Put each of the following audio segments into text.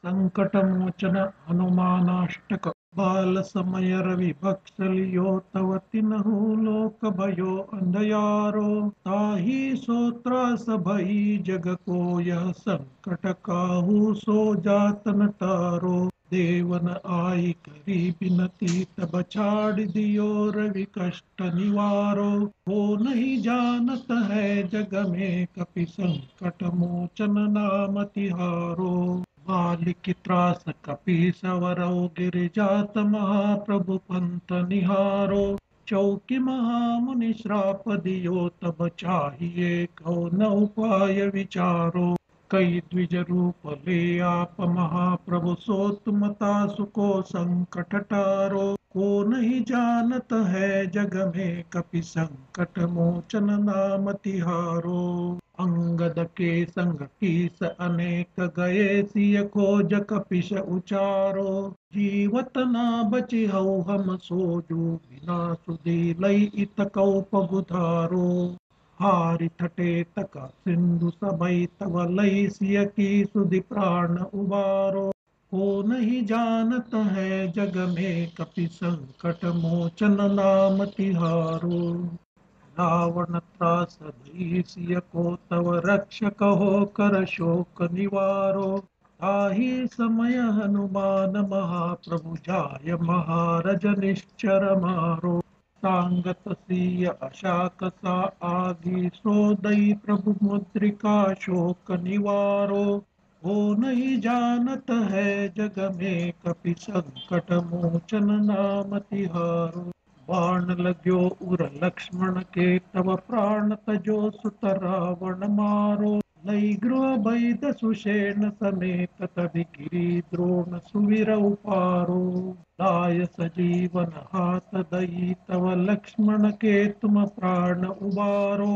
संकटमोचन हनुमानाष्टक बाल समय रवि बक्सलियो तव तिन्हु लोक भयो अंधयारो ताहि सो त्रास भई जग को यह संकट काहू सो जातन तारो देवन आई करी बिनती तब छाड़ दियो रवि कष्ट निवारो हो नहीं जानत है जग में कपि संकट मोचन नाम तिहारो मालिक त्रास कपीस वरौ गिरिजात महाप्रभु पंत निहारो चौकी महामुनि श्राप दियो तब चाहिए कौन उपाय विचारो कई द्विज रूप ले आप महाप्रभु सो तुम तासु को संकट टारो को नहीं जानत है जग में कपि संकट मोचन नाम तिहारो अंगद के संग कीस अनेक गए सिय खोज कपिश उचारो जीवत ना बचि हऊ हम सोजू बिना सुधी लई इत कौ पगुधारो हारि थटे तक सिंधु सबई तव लई सिय की सुधि प्राण उबारो को नहीं जानत है जग में कपि संकट मोचन नाम तिहारो रावण त्रास भई सिय को तव रक्षक हो कर शोक निवारो ताहि समय हनुमान महाप्रभु जाय महारज निश्चर मारो सांगत सिय अशाक सा आगी सोदई प्रभु मुद्रिका शोक निवारो हो नहीं जानत है जग में कपि संकट मोचन नाम तिहारो बाण लाग्यो उर लक्ष्मण के तव प्राण तजो सुत रावण मारो लई गृह बैद सुषेण समेत तदि गिरी द्रोण सुवीर उपारो लाय सजीवन हाथ दई तव लक्ष्मण के तुम प्राण उबारो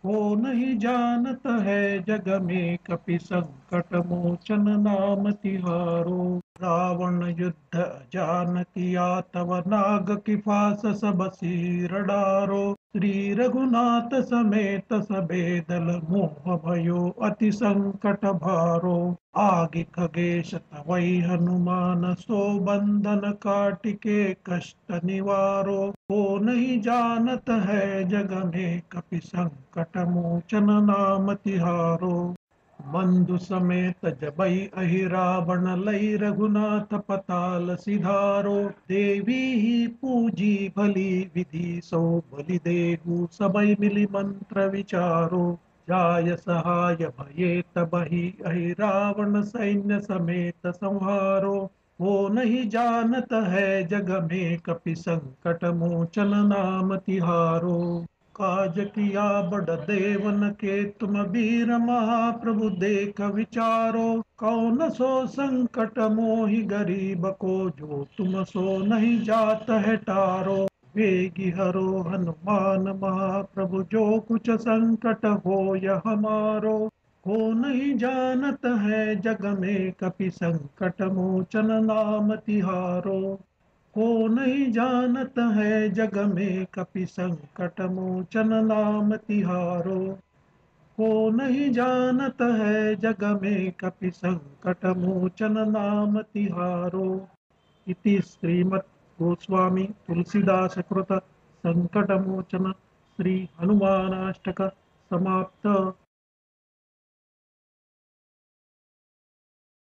हो नहीं जानत है जग में कपि संकट मोचन नाम तिहारो रावण युद्ध जान किया तव नाग की फास सब सिर डारो श्री रघुनाथ समेत सबे दल मोह भयो अति संकट भारो आगे खगेश तवै हनुमान सो बंधन काटिके कष्ट निवारो हो नहीं जानत है जग में कपि संकट मोचन नाम तिहारो बंधु समेत जबई अहि रावण लई रघुनाथ पताल सिधारो देवी ही पूजी भली विधि सो बलि देहु सबई मिली मंत्र विचारो जाय सहाय भये तबहि अहि रावण सैन्य समेत संहारो वो नहीं जानत है जग में कपि संकट मोचन नाम तिहारो काज किया बड़ देवन के तुम वीर महाप्रभु देख विचारो कौन सो संकट मोहि गरीब को जो तुम सो नहीं जात है टारो वेगी हरो हनुमान महाप्रभु जो कुछ संकट हो यह हमारो को नहीं जानत है जग में कपि संकट मोचन नाम तिहारो को नहीं जानत है जग में कपि संकट मोचन नाम तिहारो को नहीं जानत है जग में कपि संकट मोचन नाम तिहारो इति श्रीमद् गोस्वामी तुलसीदास कृत संकट मोचन श्री हनुमानाष्टक समाप्त।